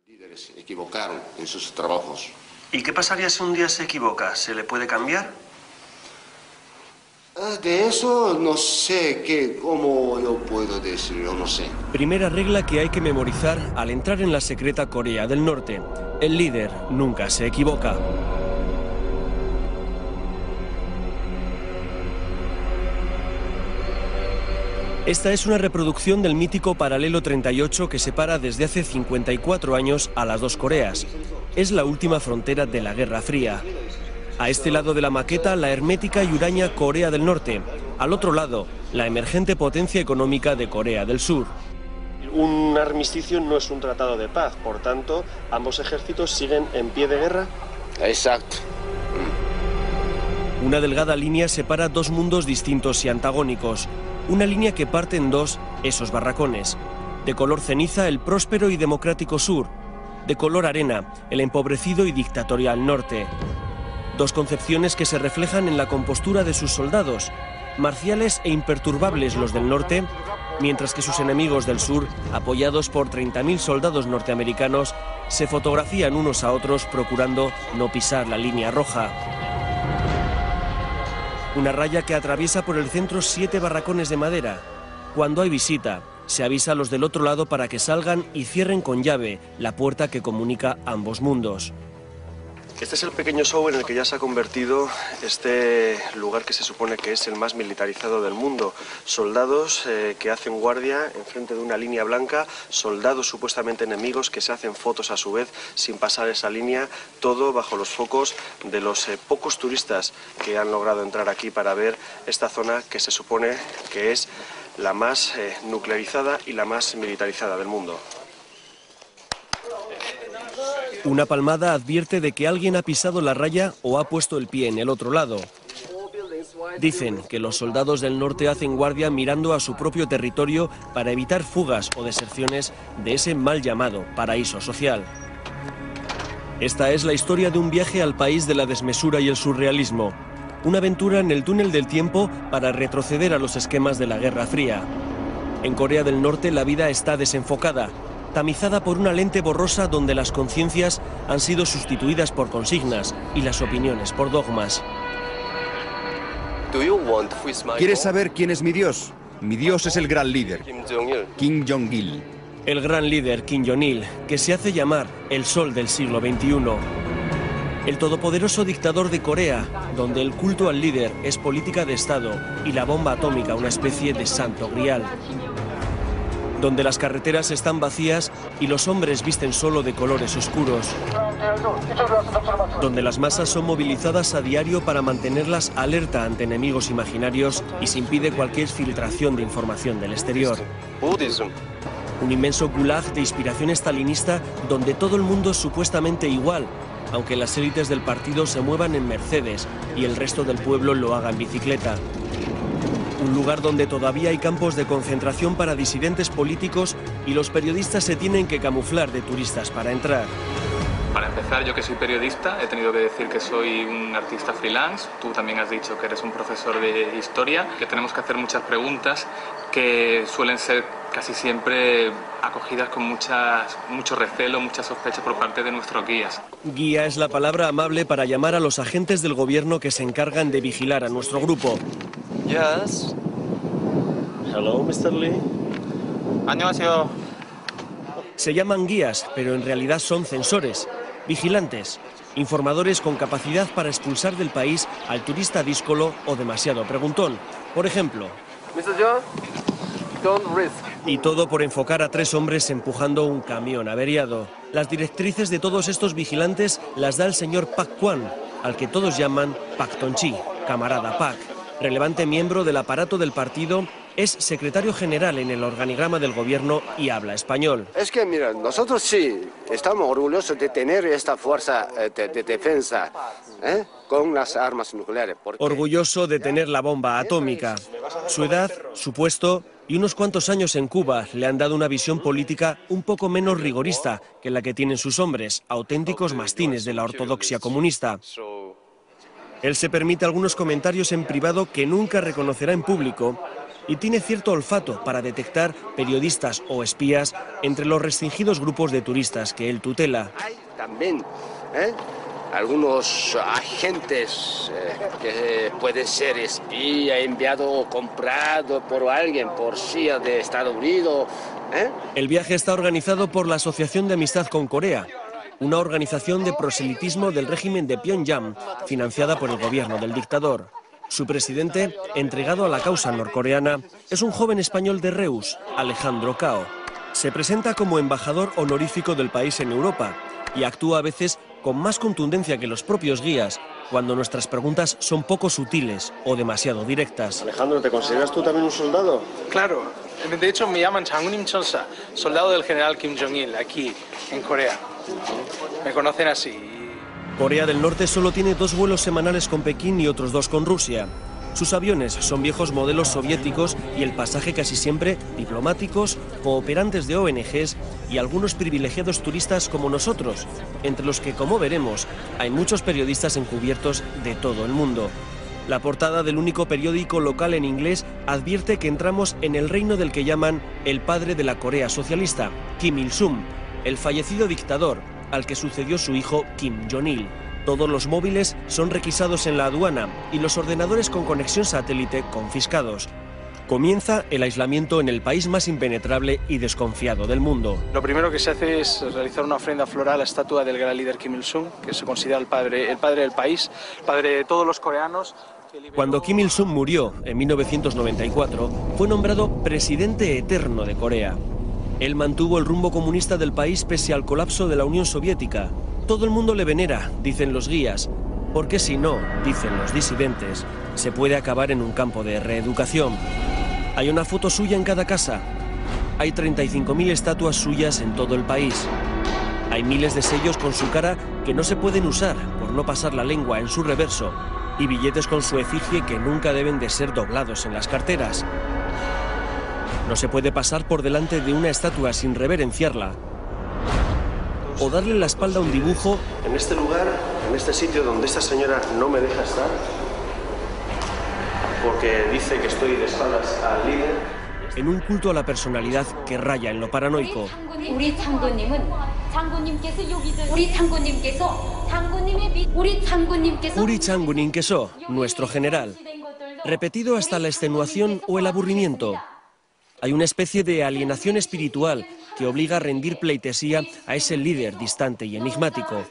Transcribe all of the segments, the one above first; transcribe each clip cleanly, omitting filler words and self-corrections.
Líderes se equivocaron en sus trabajos. ¿Y qué pasaría si un día se equivoca? ¿Se le puede cambiar? De eso no sé cómo yo puedo decir, yo no sé. Primera regla que hay que memorizar al entrar en la secreta Corea del Norte. El líder nunca se equivoca. Esta es una reproducción del mítico paralelo 38 que separa desde hace 54 años a las dos Coreas. Es la última frontera de la Guerra Fría. A este lado de la maqueta, la hermética y huraña Corea del Norte. Al otro lado, la emergente potencia económica de Corea del Sur. Un armisticio no es un tratado de paz, por tanto, ambos ejércitos siguen en pie de guerra. Exacto. Una delgada línea separa dos mundos distintos y antagónicos. Una línea que parte en dos esos barracones. De color ceniza, el próspero y democrático sur. De color arena, el empobrecido y dictatorial norte. Dos concepciones que se reflejan en la compostura de sus soldados, marciales e imperturbables los del norte, mientras que sus enemigos del sur, apoyados por 30.000 soldados norteamericanos, se fotografían unos a otros procurando no pisar la línea roja. Una raya que atraviesa por el centro 7 barracones de madera. Cuando hay visita, se avisa a los del otro lado para que salgan y cierren con llave la puerta que comunica ambos mundos. Este es el pequeño show en el que ya se ha convertido este lugar que se supone que es el más militarizado del mundo. Soldados que hacen guardia enfrente de una línea blanca, soldados supuestamente enemigos que se hacen fotos a su vez sin pasar esa línea, todo bajo los focos de los pocos turistas que han logrado entrar aquí para ver esta zona que se supone que es la más nuclearizada y la más militarizada del mundo. Una palmada advierte de que alguien ha pisado la raya o ha puesto el pie en el otro lado. Dicen que los soldados del norte hacen guardia mirando a su propio territorio para evitar fugas o deserciones de ese mal llamado paraíso social. Esta es la historia de un viaje al país de la desmesura y el surrealismo. Una aventura en el túnel del tiempo para retroceder a los esquemas de la Guerra Fría. En Corea del Norte la vida está desenfocada, tamizada por una lente borrosa donde las conciencias han sido sustituidas por consignas y las opiniones por dogmas. ¿Quieres saber quién es mi Dios? Mi Dios es el gran líder, Kim Jong-il. El gran líder Kim Jong-il, que se hace llamar el sol del siglo XXI. El todopoderoso dictador de Corea, donde el culto al líder es política de Estado y la bomba atómica una especie de santo grial. Donde las carreteras están vacías y los hombres visten solo de colores oscuros. Donde las masas son movilizadas a diario para mantenerlas alerta ante enemigos imaginarios y se impide cualquier filtración de información del exterior. Un inmenso gulag de inspiración estalinista donde todo el mundo es supuestamente igual, aunque las élites del partido se muevan en Mercedes y el resto del pueblo lo haga en bicicleta. Un lugar donde todavía hay campos de concentración para disidentes políticos y los periodistas se tienen que camuflar de turistas para entrar. Para empezar, yo que soy periodista, he tenido que decir que soy un artista freelance. Tú también has dicho que eres un profesor de historia, que tenemos que hacer muchas preguntas que suelen ser casi siempre acogidas con mucho recelo, mucha sospecha por parte de nuestros guías. Guía es la palabra amable para llamar a los agentes del gobierno que se encargan de vigilar a nuestro grupo. Yes. Hello, Mr. Lee. 안녕하세요. Se llaman guías, pero en realidad son censores, vigilantes, informadores con capacidad para expulsar del país al turista díscolo o demasiado preguntón. Por ejemplo, Mr. John, don't risk. Y todo por enfocar a 3 hombres empujando un camión averiado. Las directrices de todos estos vigilantes las da el señor Pak Kwan, al que todos llaman Pak Tonchi, camarada Pak. Relevante miembro del aparato del partido, es secretario general en el organigrama del gobierno y habla español. Es que, mira, nosotros sí estamos orgullosos de tener esta fuerza de defensa con las armas nucleares. Orgulloso de tener la bomba atómica. Su edad, su puesto y unos cuantos años en Cuba le han dado una visión política un poco menos rigorista que la que tienen sus hombres, auténticos mastines de la ortodoxia comunista. Él se permite algunos comentarios en privado que nunca reconocerá en público y tiene cierto olfato para detectar periodistas o espías entre los restringidos grupos de turistas que él tutela. Hay también algunos agentes que pueden ser espía, enviado o comprado por alguien, por CIA de Estados Unidos. El viaje está organizado por la Asociación de Amistad con Corea, una organización de proselitismo del régimen de Pyongyang, financiada por el gobierno del dictador. Su presidente, entregado a la causa norcoreana, es un joven español de Reus, Alejandro Cao. Se presenta como embajador honorífico del país en Europa y actúa a veces con más contundencia que los propios guías, cuando nuestras preguntas son poco sutiles o demasiado directas. Alejandro, ¿te consideras tú también un soldado? Claro, de hecho me llaman Changunim Chonsa, soldado del general Kim Jong-il, aquí en Corea. Me conocen así. Corea del Norte solo tiene 2 vuelos semanales con Pekín y otros 2 con Rusia. Sus aviones son viejos modelos soviéticos y el pasaje casi siempre diplomáticos, cooperantes de ONGs y algunos privilegiados turistas como nosotros, entre los que, como veremos, hay muchos periodistas encubiertos de todo el mundo. La portada del único periódico local en inglés advierte que entramos en el reino del que llaman el padre de la Corea socialista, Kim Il-sung, el fallecido dictador, al que sucedió su hijo Kim Jong-il. Todos los móviles son requisados en la aduana y los ordenadores con conexión satélite confiscados. Comienza el aislamiento en el país más impenetrable y desconfiado del mundo. Lo primero que se hace es realizar una ofrenda floral a la estatua del gran líder Kim Il-sung, que se considera el padre del país, el padre de todos los coreanos. Cuando Kim Il-sung murió en 1994, fue nombrado presidente eterno de Corea. Él mantuvo el rumbo comunista del país pese al colapso de la Unión Soviética. Todo el mundo le venera, dicen los guías, porque si no, dicen los disidentes, se puede acabar en un campo de reeducación. Hay una foto suya en cada casa. Hay 35.000 estatuas suyas en todo el país. Hay miles de sellos con su cara que no se pueden usar por no pasar la lengua en su reverso y billetes con su efigie que nunca deben de ser doblados en las carteras. No se puede pasar por delante de una estatua sin reverenciarla o darle la espalda a un dibujo. En este lugar, en este sitio donde esta señora no me deja estar, porque dice que estoy de espaldas al líder. En un culto a la personalidad que raya en lo paranoico. Uri Changunim Keso, nuestro general. Repetido hasta la extenuación o el aburrimiento. Hay una especie de alienación espiritual que obliga a rendir pleitesía a ese líder distante y enigmático.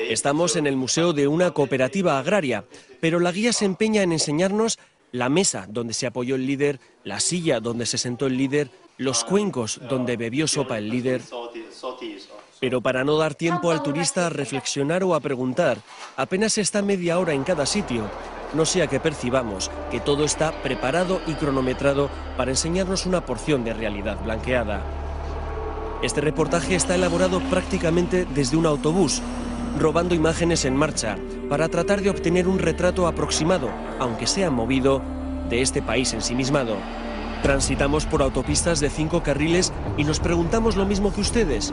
Estamos en el museo de una cooperativa agraria, pero la guía se empeña en enseñarnos la mesa donde se apoyó el líder, la silla donde se sentó el líder, los cuencos donde bebió sopa el líder. Pero para no dar tiempo al turista a reflexionar o a preguntar, apenas está media hora en cada sitio, no sea que percibamos que todo está preparado y cronometrado para enseñarnos una porción de realidad blanqueada. Este reportaje está elaborado prácticamente desde un autobús, robando imágenes en marcha, para tratar de obtener un retrato aproximado, aunque sea movido, de este país ensimismado. Transitamos por autopistas de 5 carriles y nos preguntamos lo mismo que ustedes.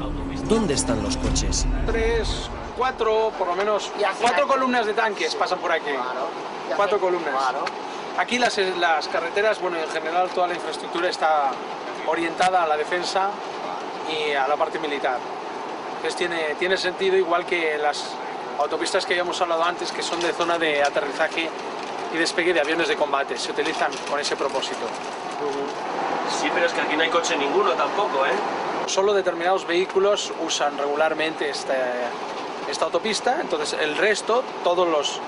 ¿Dónde están los coches? 3, 4, por lo menos 4 columnas de tanques pasan por aquí. 4 columnas. Aquí las carreteras, bueno, en general toda la infraestructura está orientada a la defensa y a la parte militar. Entonces tiene sentido, igual que las autopistas que habíamos hablado antes, que son de zona de aterrizaje y despegue de aviones de combate. Se utilizan con ese propósito. Sí, pero es que aquí no hay coche ninguno tampoco, ¿eh? Solo determinados vehículos usan regularmente esta autopista, entonces el resto, todos los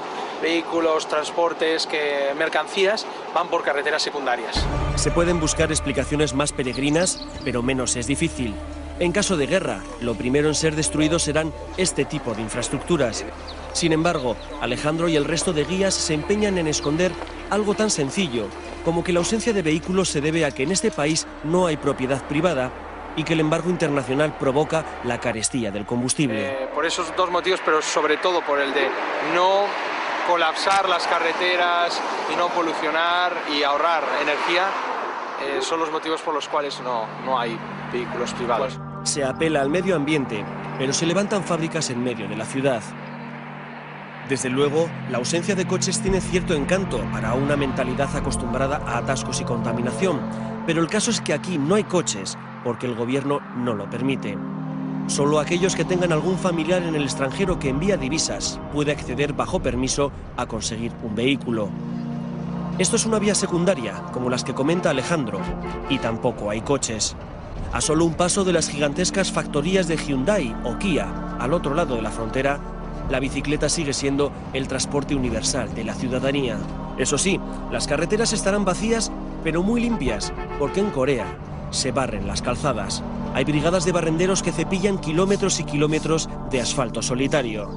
vehículos, transportes, mercancías, van por carreteras secundarias. Se pueden buscar explicaciones más peregrinas, pero menos es difícil. En caso de guerra, lo primero en ser destruidos serán este tipo de infraestructuras. Sin embargo, Alejandro y el resto de guías se empeñan en esconder algo tan sencillo como que la ausencia de vehículos se debe a que en este país no hay propiedad privada y que el embargo internacional provoca la carestía del combustible. Por esos 2 motivos, pero sobre todo por el de no colapsar las carreteras y no polucionar y ahorrar energía, son los motivos por los cuales no hay vehículos privados. Se apela al medio ambiente, pero se levantan fábricas en medio de la ciudad. Desde luego, la ausencia de coches tiene cierto encanto para una mentalidad acostumbrada a atascos y contaminación, pero el caso es que aquí no hay coches porque el gobierno no lo permite. Solo aquellos que tengan algún familiar en el extranjero que envía divisas puede acceder bajo permiso a conseguir un vehículo. Esto es una vía secundaria, como las que comenta Alejandro, y tampoco hay coches. A solo un paso de las gigantescas factorías de Hyundai o Kia, al otro lado de la frontera, la bicicleta sigue siendo el transporte universal de la ciudadanía. Eso sí, las carreteras estarán vacías, pero muy limpias, porque en Corea se barren las calzadas. Hay brigadas de barrenderos que cepillan kilómetros y kilómetros de asfalto solitario.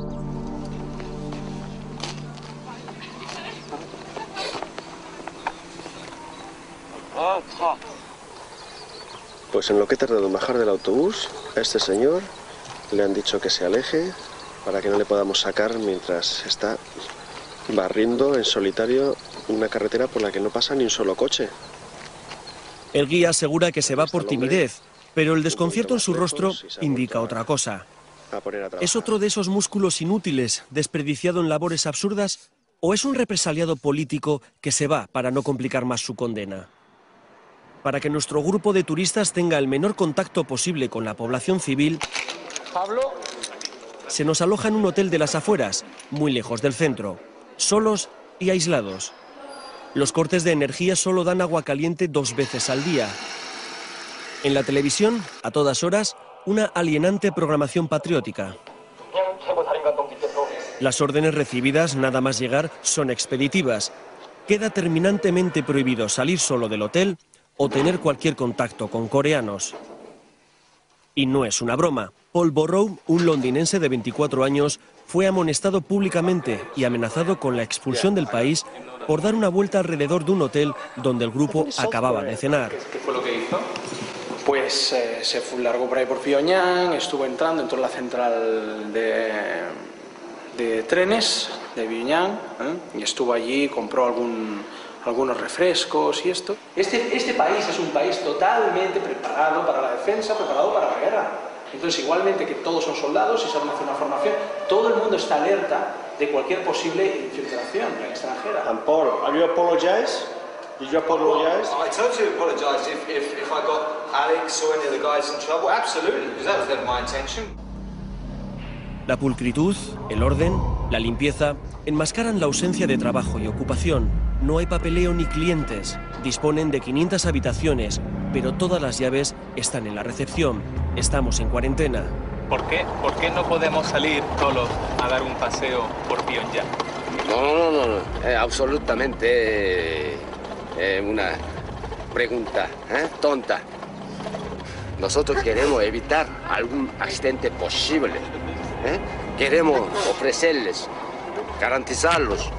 Pues en lo que he tardado en bajar del autobús, a este señor le han dicho que se aleje para que no le podamos sacar mientras está barriendo en solitario una carretera por la que no pasa ni un solo coche. El guía asegura que se va por timidez, pero el desconcierto en su rostro indica otra cosa. ¿Es otro de esos músculos inútiles desperdiciado en labores absurdas o es un represaliado político que se va para no complicar más su condena? Para que nuestro grupo de turistas tenga el menor contacto posible con la población civil, se nos aloja en un hotel de las afueras, muy lejos del centro, solos y aislados. Los cortes de energía solo dan agua caliente 2 veces al día. En la televisión, a todas horas, una alienante programación patriótica. Las órdenes recibidas, nada más llegar, son expeditivas. Queda terminantemente prohibido salir solo del hotel o tener cualquier contacto con coreanos. Y no es una broma. Paul Borrow, un londinense de 24 años, fue amonestado públicamente y amenazado con la expulsión del país por dar una vuelta alrededor de un hotel donde el grupo acababa de cenar. ¿Qué fue lo que hizo? Pues se largó por ahí por Pyongyang, entró en la central de trenes de Pyongyang, y estuvo allí, compró algunos refrescos y esto. Este país es un país totalmente preparado para la defensa, preparado para la guerra. Entonces, igualmente que todos son soldados y saben hacer una formación, todo el mundo está alerta de cualquier posible infiltración extranjera. And Paul, have you apologized? Did you apologize? I totally apologise if I got Alex or any of the guys in trouble. Absolutely, because that was never my intention. La pulcritud, el orden, la limpieza enmascaran la ausencia de trabajo y ocupación. No hay papeleo ni clientes. Disponen de 500 habitaciones, pero todas las llaves están en la recepción. Estamos en cuarentena. ¿Por qué no podemos salir solos a dar un paseo por Pyongyang? No, absolutamente una pregunta tonta. Nosotros queremos evitar algún accidente posible. Queremos ofrecerles, garantizarlos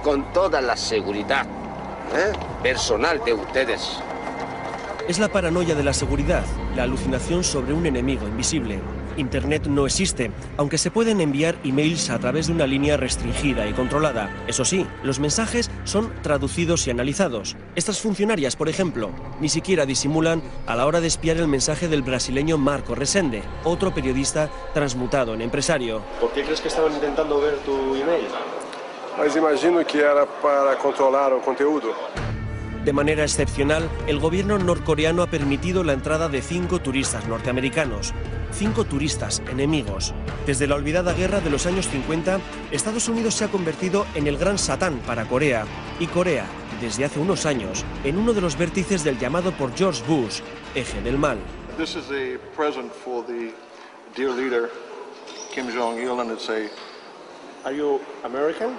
con toda la seguridad personal de ustedes. Es la paranoia de la seguridad, la alucinación sobre un enemigo invisible. Internet no existe, aunque se pueden enviar emails a través de una línea restringida y controlada. Eso sí, los mensajes son traducidos y analizados. Estas funcionarias, por ejemplo, ni siquiera disimulan a la hora de espiar el mensaje del brasileño Marco Resende, otro periodista transmutado en empresario. ¿Por qué crees que estaban intentando ver tu email? Mas imagino que era para controlar el contenido. De manera excepcional, el gobierno norcoreano ha permitido la entrada de 5 turistas norteamericanos. 5 turistas enemigos. Desde la olvidada guerra de los años 50, Estados Unidos se ha convertido en el gran satán para Corea. Y Corea, desde hace unos años, en uno de los vértices del llamado por George Bush, eje del mal. This is a present for the dear leader, Kim Jong-il, and it's a... Are you American?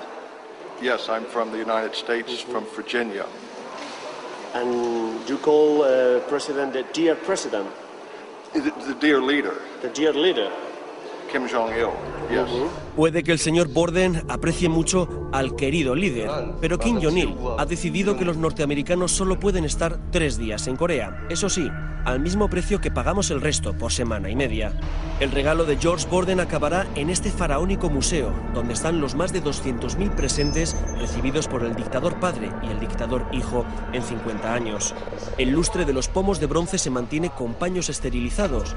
Yes, I'm from the United States, from Virginia. And you call President the dear President? The dear leader. The dear leader. Kim Jong-il, yes. Puede que el señor Borden aprecie mucho al querido líder, pero Kim Jong-il ha decidido que los norteamericanos solo pueden estar 3 días en Corea. Eso sí, al mismo precio que pagamos el resto por semana y media. El regalo de George Borden acabará en este faraónico museo, donde están los más de 200.000 presentes recibidos por el dictador padre y el dictador hijo en 50 años. El lustre de los pomos de bronce se mantiene con paños esterilizados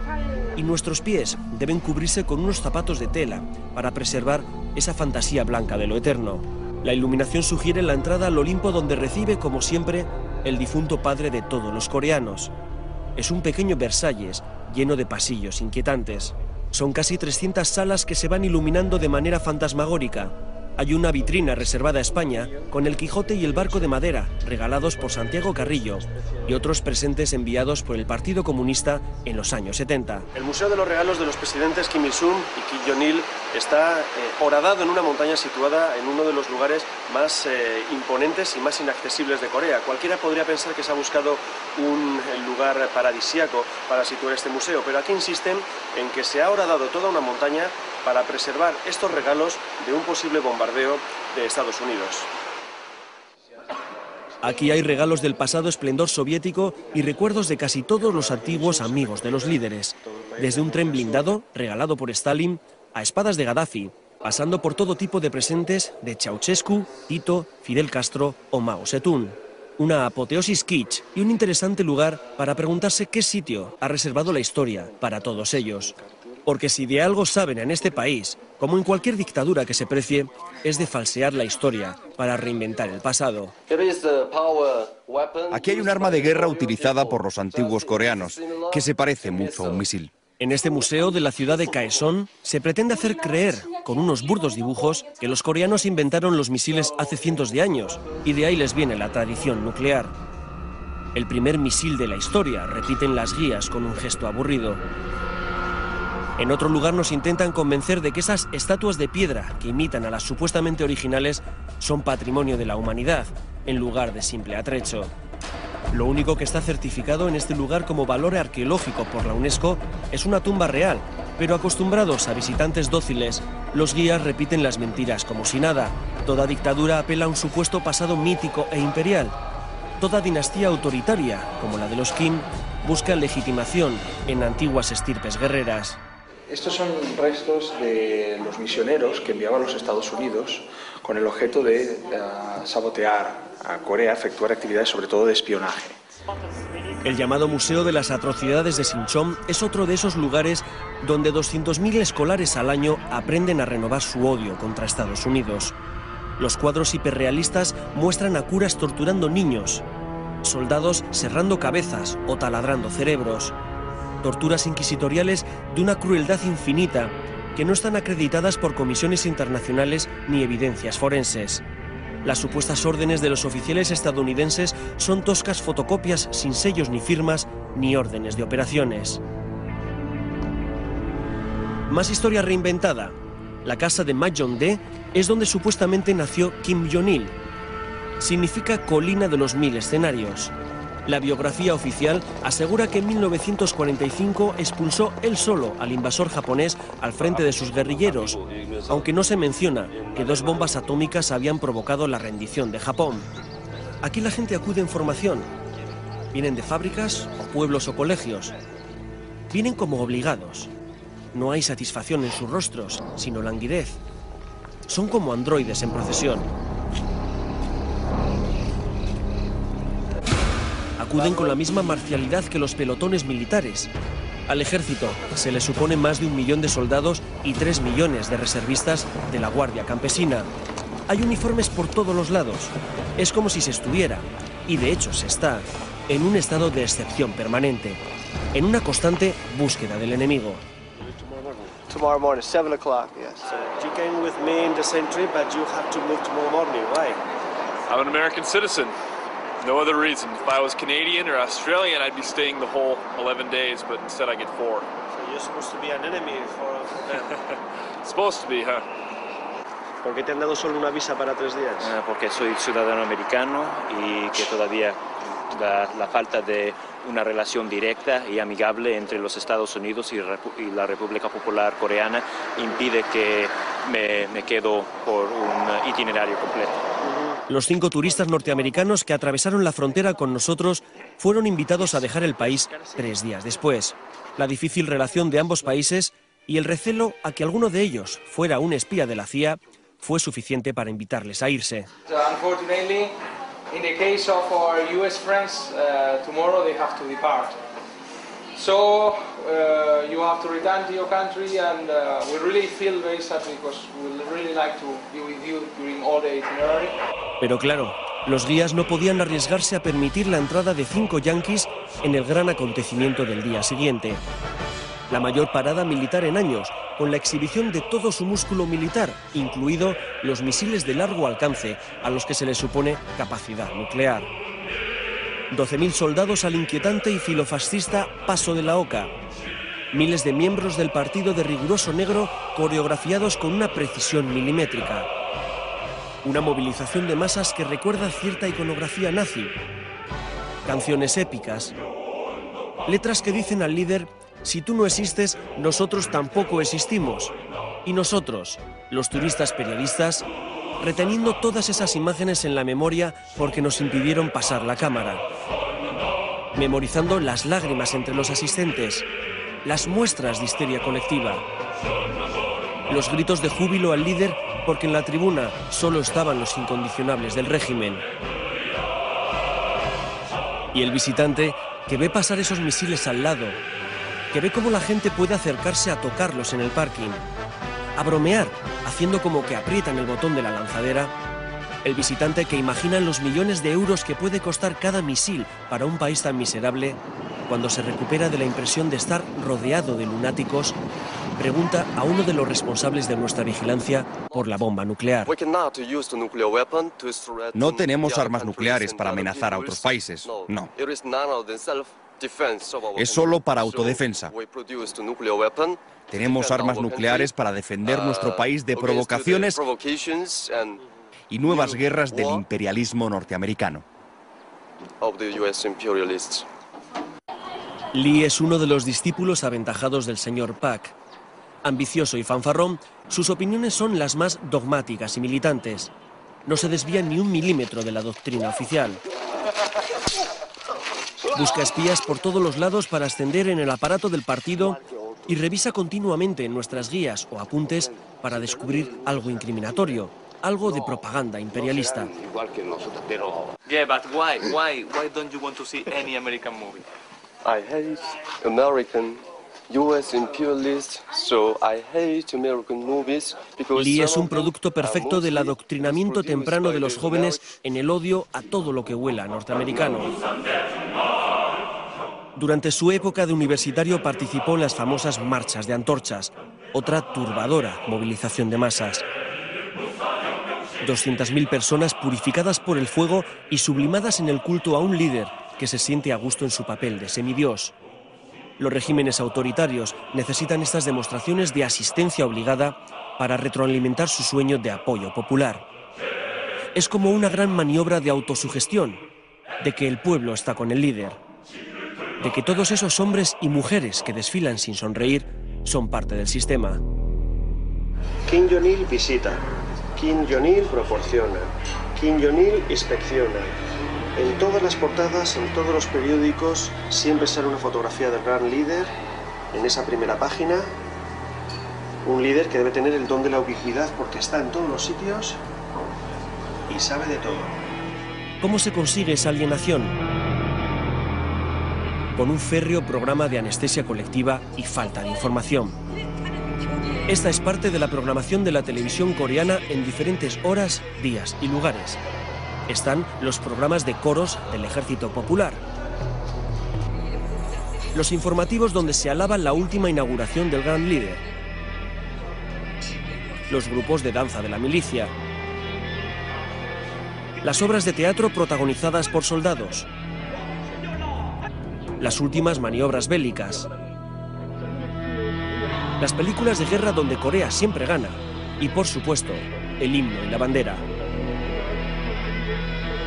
y nuestros pies deben cubrirse con unos zapatos de tela para preservar esa fantasía blanca de lo eterno. La iluminación sugiere la entrada al Olimpo, donde recibe, como siempre, el difunto padre de todos los coreanos. Es un pequeño Versalles lleno de pasillos inquietantes. Son casi 300 salas que se van iluminando de manera fantasmagórica. Hay una vitrina reservada a España con el Quijote y el barco de madera, regalados por Santiago Carrillo, y otros presentes enviados por el Partido Comunista en los años 70. El Museo de los Regalos de los Presidentes Kim Il-sung y Kim Jong-il está horadado en una montaña situada en uno de los lugares más imponentes y más inaccesibles de Corea. Cualquiera podría pensar que se ha buscado un lugar paradisíaco para situar este museo, pero aquí insisten en que se ha horadado toda una montaña para preservar estos regalos de un posible bombardeo de Estados Unidos. Aquí hay regalos del pasado esplendor soviético y recuerdos de casi todos los antiguos amigos de los líderes, desde un tren blindado regalado por Stalin a espadas de Gaddafi, pasando por todo tipo de presentes de Ceausescu, Tito, Fidel Castro o Mao Zedong. Una apoteosis kitsch y un interesante lugar para preguntarse qué sitio ha reservado la historia para todos ellos. Porque si de algo saben en este país, como en cualquier dictadura que se precie, es de falsear la historia para reinventar el pasado. Aquí hay un arma de guerra utilizada por los antiguos coreanos, que se parece mucho a un misil. En este museo de la ciudad de Kaesong se pretende hacer creer, con unos burdos dibujos, que los coreanos inventaron los misiles hace cientos de años, y de ahí les viene la tradición nuclear. El primer misil de la historia, repiten las guías con un gesto aburrido. En otro lugar nos intentan convencer de que esas estatuas de piedra que imitan a las supuestamente originales son patrimonio de la humanidad, en lugar de simple atrecho. Lo único que está certificado en este lugar como valor arqueológico por la UNESCO es una tumba real, pero acostumbrados a visitantes dóciles, los guías repiten las mentiras como si nada. Toda dictadura apela a un supuesto pasado mítico e imperial. Toda dinastía autoritaria, como la de los Kim, busca legitimación en antiguas estirpes guerreras. Estos son restos de los misioneros que enviaban a los Estados Unidos con el objeto de sabotear a Corea, efectuar actividades sobre todo de espionaje. El llamado Museo de las Atrocidades de Sinchon es otro de esos lugares donde 200.000 escolares al año aprenden a renovar su odio contra Estados Unidos. Los cuadros hiperrealistas muestran a curas torturando niños, soldados serrando cabezas o taladrando cerebros. Torturas inquisitoriales de una crueldad infinita que no están acreditadas por comisiones internacionales ni evidencias forenses. Las supuestas órdenes de los oficiales estadounidenses son toscas fotocopias sin sellos ni firmas ni órdenes de operaciones. Más historia reinventada. La casa de Majong-dae es donde supuestamente nació Kim Jong-il. Significa colina de los 1000 escenarios. La biografía oficial asegura que en 1945 expulsó él solo al invasor japonés al frente de sus guerrilleros, aunque no se menciona que 2 bombas atómicas habían provocado la rendición de Japón. Aquí la gente acude en formación. Vienen de fábricas o pueblos o colegios. Vienen como obligados. No hay satisfacción en sus rostros, sino languidez. Son como androides en procesión. Acuden con la misma marcialidad que los pelotones militares. Al ejército se le supone más de 1 millón de soldados y 3 millones de reservistas de la Guardia Campesina. Hay uniformes por todos los lados. Es como si se estuviera, y de hecho se está, en un estado de excepción permanente, en una constante búsqueda del enemigo. Tomorrow morning, 7 o'clock, yes. You came with me in the same trip, but you have to move tomorrow morning. Why? I'm an American citizen. No other reason. If I was Canadian or Australian, I'd be staying the whole 11 days, but instead I get 4. So you're supposed to be an enemy for them. Supposed to be, huh? ¿Por qué te han dado solo una visa para 3 días? Porque soy ciudadano americano y que todavía la falta de una relación directa y amigable entre los Estados Unidos y la República Popular Coreana impide que me quedo por un itinerario completo. Los 5 turistas norteamericanos que atravesaron la frontera con nosotros fueron invitados a dejar el país 3 días después. La difícil relación de ambos países y el recelo a que alguno de ellos fuera un espía de la CIA fue suficiente para invitarles a irse. Unfortunately, in the case of our US friends, tomorrow they have to depart. So you have to return to your country, and we really feel very sad because we really like to be with you during all the itinerary. Pero claro, los guías no podían arriesgarse a permitir la entrada de 5 yanquis en el gran acontecimiento del día siguiente. La mayor parada militar en años, con la exhibición de todo su músculo militar, incluido los misiles de largo alcance, a los que se les supone capacidad nuclear. 12.000 soldados al inquietante y filofascista Paso de la Oca. Miles de miembros del partido de riguroso negro coreografiados con una precisión milimétrica. Una movilización de masas que recuerda cierta iconografía nazi. Canciones épicas. Letras que dicen al líder: si tú no existes, nosotros tampoco existimos. Y nosotros, los turistas periodistas, reteniendo todas esas imágenes en la memoria porque nos impidieron pasar la cámara. Memorizando las lágrimas entre los asistentes, las muestras de histeria colectiva, los gritos de júbilo al líder porque en la tribuna solo estaban los incondicionables del régimen. Y el visitante que ve pasar esos misiles al lado, que ve cómo la gente puede acercarse a tocarlos en el parking, a bromear, haciendo como que aprietan el botón de la lanzadera. El visitante que imagina los millones de euros que puede costar cada misil para un país tan miserable, cuando se recupera de la impresión de estar rodeado de lunáticos, pregunta a uno de los responsables de nuestra vigilancia por la bomba nuclear. No tenemos armas nucleares para amenazar a otros países, no. Es solo para autodefensa. Tenemos armas nucleares para defender nuestro país de provocaciones y nuevas guerras del imperialismo norteamericano. Lee es uno de los discípulos aventajados del señor Pak. Ambicioso y fanfarrón, sus opiniones son las más dogmáticas y militantes. No se desvía ni un milímetro de la doctrina oficial. Busca espías por todos los lados para ascender en el aparato del partido y revisa continuamente en nuestras guías o apuntes para descubrir algo incriminatorio, algo de propaganda imperialista. Yeah, but why don't you want to see any American movie? I hate American US imperialists, so I hate American movies because Lee es un producto perfecto del adoctrinamiento temprano de los jóvenes en el odio a todo lo que huela norteamericano. Durante su época de universitario participó en las famosas marchas de antorchas, otra turbadora movilización de masas. 200.000 personas purificadas por el fuego y sublimadas en el culto a un líder que se siente a gusto en su papel de semidios. Los regímenes autoritarios necesitan estas demostraciones de asistencia obligada para retroalimentar su sueño de apoyo popular. Es como una gran maniobra de autosugestión, de que el pueblo está con el líder, de que todos esos hombres y mujeres que desfilan sin sonreír son parte del sistema. Kim Jong-il visita, Kim Jong-il proporciona, Kim Jong-il inspecciona. En todas las portadas, en todos los periódicos, siempre sale una fotografía del gran líder en esa primera página. Un líder que debe tener el don de la ubicuidad porque está en todos los sitios y sabe de todo. ¿Cómo se consigue esa alienación? Con un férreo programa de anestesia colectiva y falta de información. Esta es parte de la programación de la televisión coreana en diferentes horas, días y lugares. Están los programas de coros del Ejército Popular. Los informativos donde se alaba la última inauguración del gran líder. Los grupos de danza de la milicia. Las obras de teatro protagonizadas por soldados. Las últimas maniobras bélicas. Las películas de guerra donde Corea siempre gana. Y por supuesto, el himno y la bandera.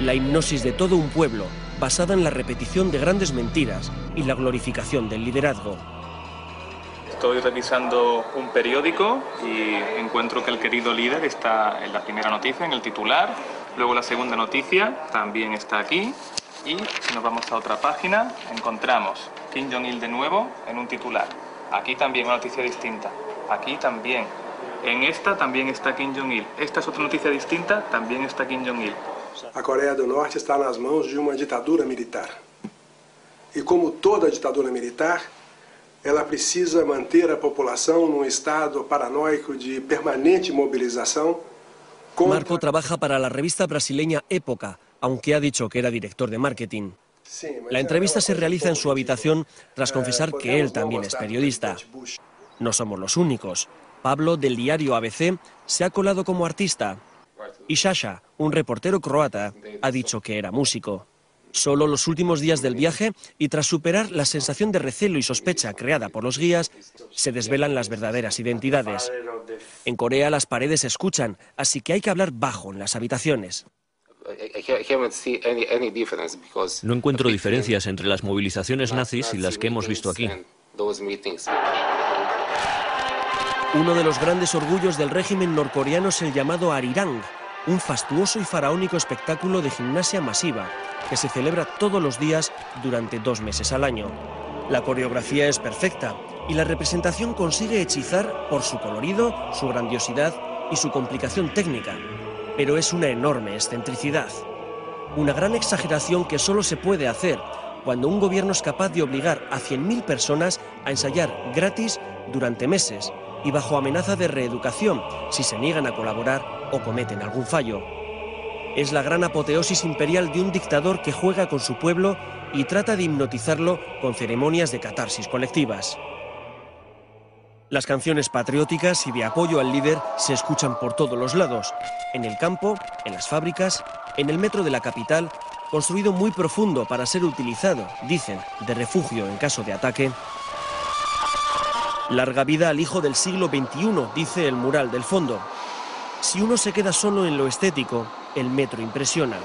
La hipnosis de todo un pueblo, basada en la repetición de grandes mentiras y la glorificación del liderazgo. Estoy revisando un periódico y encuentro que el querido líder está en la primera noticia, en el titular. Luego la segunda noticia también está aquí. Y si nos vamos a otra página, encontramos Kim Jong-il de nuevo en un titular. Aquí también una noticia distinta. Aquí también. En esta también está Kim Jong-il. Esta es otra noticia distinta, también está Kim Jong-il. A Coreia do Norte está nas mãos de uma ditadura militar. E como toda ditadura militar, ela precisa manter a população num estado paranoico de permanente movilização. Marco trabaja para la revista brasileña Época, aunque ha dicho que era director de marketing. La entrevista se realiza en su habitación tras confesar que él también es periodista. No somos los únicos. Pablo, del diario ABC, se ha colado como artista. Y Sasha, un reportero croata, ha dicho que era músico. Solo los últimos días del viaje, y tras superar la sensación de recelo y sospecha creada por los guías, se desvelan las verdaderas identidades. En Corea las paredes se escuchan, así que hay que hablar bajo en las habitaciones. No encuentro diferencias entre las movilizaciones nazis y las que hemos visto aquí. Uno de los grandes orgullos del régimen norcoreano es el llamado Arirang, un fastuoso y faraónico espectáculo de gimnasia masiva que se celebra todos los días durante 2 meses al año. La coreografía es perfecta y la representación consigue hechizar por su colorido, su grandiosidad y su complicación técnica, pero es una enorme excentricidad. Una gran exageración que solo se puede hacer cuando un gobierno es capaz de obligar a 100.000 personas a ensayar gratis durante meses y bajo amenaza de reeducación si se niegan a colaborar o cometen algún fallo. Es la gran apoteosis imperial de un dictador que juega con su pueblo y trata de hipnotizarlo con ceremonias de catarsis colectivas. Las canciones patrióticas y de apoyo al líder se escuchan por todos los lados, en el campo, en las fábricas, en el metro de la capital, construido muy profundo para ser utilizado, dicen, de refugio en caso de ataque. Larga vida al hijo del siglo XXI, dice el mural del fondo. Si uno se queda solo en lo estético, el metro impresiona.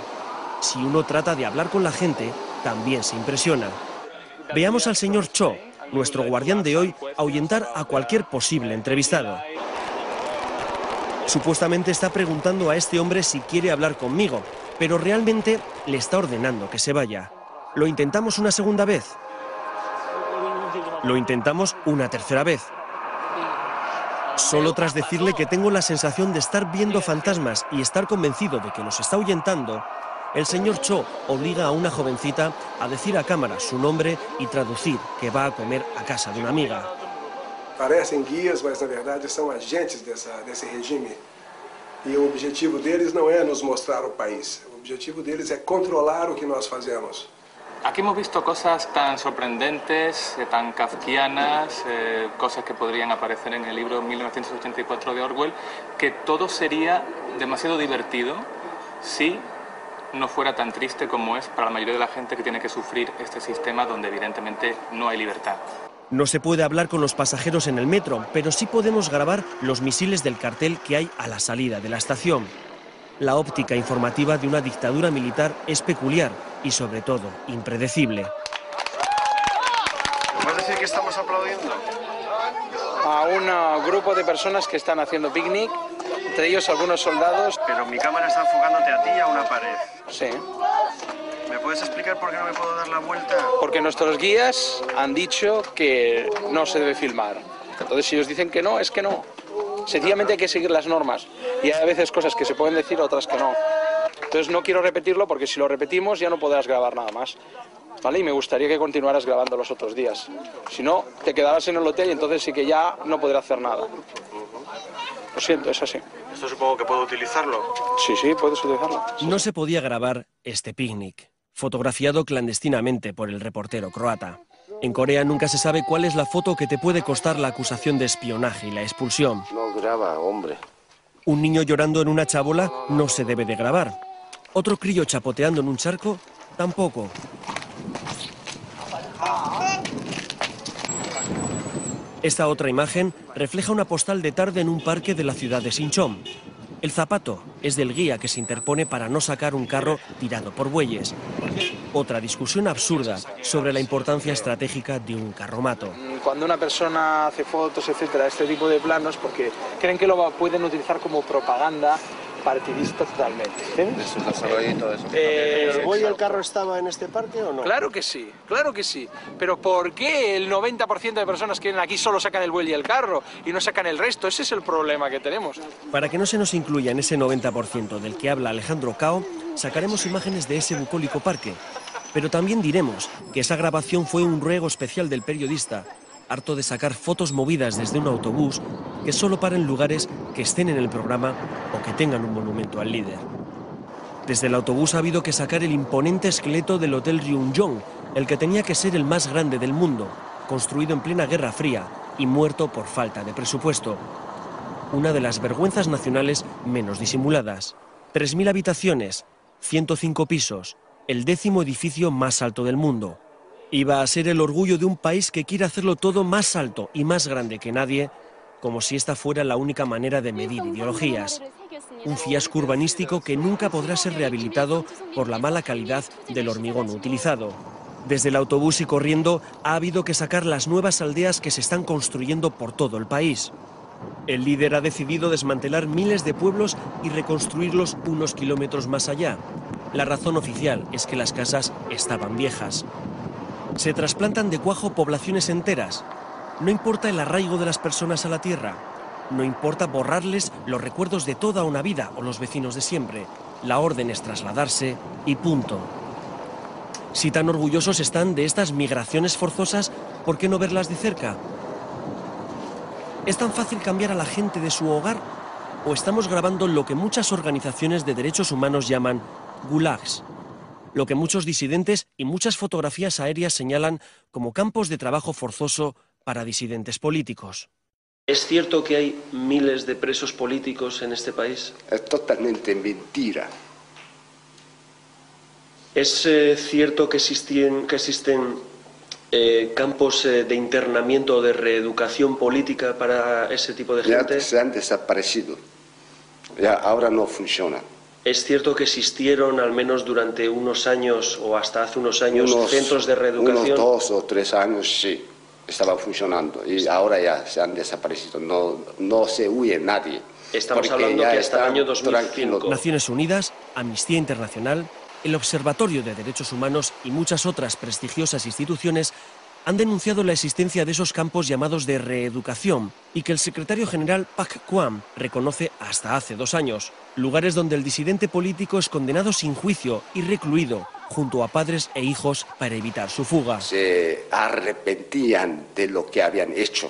Si uno trata de hablar con la gente, también se impresiona. Veamos al señor Cho, nuestro guardián de hoy, ahuyentar a cualquier posible entrevistado. Supuestamente está preguntando a este hombre si quiere hablar conmigo, pero realmente le está ordenando que se vaya. ¿Lo intentamos una segunda vez? Lo intentamos una tercera vez. Solo tras decirle que tengo la sensación de estar viendo fantasmas y estar convencido de que los está ahuyentando, el señor Cho obliga a una jovencita a decir a cámara su nombre y traducir que va a comer a casa de una amiga. Parecem guias, mas na verdade são agentes desse regime. E o objetivo deles não é nos mostrar o país. O objetivo deles é controlar o que nós fazemos. Aquí hemos visto cosas tan sorprendentes, tan kafkianas, cosas que podrían aparecer en el libro 1984 de Orwell, que todo sería demasiado divertido si no fuera tan triste como es para la mayoría de la gente que tiene que sufrir este sistema donde evidentemente no hay libertad. No se puede hablar con los pasajeros en el metro, pero sí podemos grabar los misiles del cartel que hay a la salida de la estación. La óptica informativa de una dictadura militar es peculiar y, sobre todo, impredecible. ¿Puedes decir que estamos aplaudiendo? A un grupo de personas que están haciendo picnic, entre ellos algunos soldados. Pero mi cámara está enfocándote a ti y a una pared. Sí. ¿Me puedes explicar por qué no me puedo dar la vuelta? Porque nuestros guías han dicho que no se debe filmar. Entonces, si ellos dicen que no, es que no. Sencillamente hay que seguir las normas. Y hay a veces cosas que se pueden decir, otras que no. Entonces no quiero repetirlo porque si lo repetimos ya no podrás grabar nada más. ¿Vale? Y me gustaría que continuaras grabando los otros días. Si no, te quedarás en el hotel y entonces sí que ya no podré hacer nada. Lo siento, es así. ¿Esto supongo que puedo utilizarlo? Sí, sí, puedes utilizarlo. No se podía grabar este picnic, fotografiado clandestinamente por el reportero croata. En Corea nunca se sabe cuál es la foto que te puede costar la acusación de espionaje y la expulsión. No graba, hombre. Un niño llorando en una chabola no se debe de grabar. Otro crío chapoteando en un charco, tampoco. Esta otra imagen refleja una postal de tarde en un parque de la ciudad de Sinchon. El zapato es del guía que se interpone para no sacar un carro tirado por bueyes. Otra discusión absurda sobre la importancia estratégica de un carromato. Cuando una persona hace fotos, etcétera, este tipo de planos, porque creen que lo pueden utilizar como propaganda partidista totalmente. ¿El buey y el carro estaba en este parque o no? Claro que sí, claro que sí. Pero ¿por qué el 90% de personas que vienen aquí solo sacan el buey y el carro y no sacan el resto? Ese es el problema que tenemos. Para que no se nos incluya en ese 90% del que habla Alejandro Cao, sacaremos imágenes de ese bucólico parque. Pero también diremos que esa grabación fue un ruego especial del periodista harto de sacar fotos movidas desde un autobús, que solo para en lugares que estén en el programa o que tengan un monumento al líder. Desde el autobús ha habido que sacar el imponente esqueleto del Hotel Ryungyong, el que tenía que ser el más grande del mundo, construido en plena Guerra Fría y muerto por falta de presupuesto. Una de las vergüenzas nacionales menos disimuladas. 3.000 habitaciones, 105 pisos, el 10º edificio más alto del mundo. Iba a ser el orgullo de un país que quiere hacerlo todo más alto y más grande que nadie, como si esta fuera la única manera de medir ideologías. Un fiasco urbanístico que nunca podrá ser rehabilitado por la mala calidad del hormigón utilizado. Desde el autobús y corriendo ha habido que sacar las nuevas aldeas que se están construyendo por todo el país. El líder ha decidido desmantelar miles de pueblos y reconstruirlos unos kilómetros más allá. La razón oficial es que las casas estaban viejas. Se trasplantan de cuajo poblaciones enteras. No importa el arraigo de las personas a la tierra. No importa borrarles los recuerdos de toda una vida o los vecinos de siempre. La orden es trasladarse y punto. Si tan orgullosos están de estas migraciones forzosas, ¿por qué no verlas de cerca? ¿Es tan fácil cambiar a la gente de su hogar? ¿O estamos grabando lo que muchas organizaciones de derechos humanos llaman gulags? Lo que muchos disidentes y muchas fotografías aéreas señalan como campos de trabajo forzoso para disidentes políticos. ¿Es cierto que hay miles de presos políticos en este país? Es totalmente mentira. ¿Es cierto que existen campos de internamiento o de reeducación política para ese tipo de gente? Ya se han desaparecido. Ya ahora no funciona. ¿Es cierto que existieron al menos durante unos años o hasta hace unos años centros de reeducación? Unos 2 o 3 años sí, estaba funcionando y ahora ya se han desaparecido. No se huye nadie. Estamos hablando que hasta el año 2005. Naciones Unidas, Amnistía Internacional, el Observatorio de Derechos Humanos y muchas otras prestigiosas instituciones han denunciado la existencia de esos campos llamados de reeducación y que el secretario general Pak Kwam reconoce hasta hace 2 años. Lugares donde el disidente político es condenado sin juicio y recluido junto a padres e hijos para evitar su fuga. Se arrepentían de lo que habían hecho.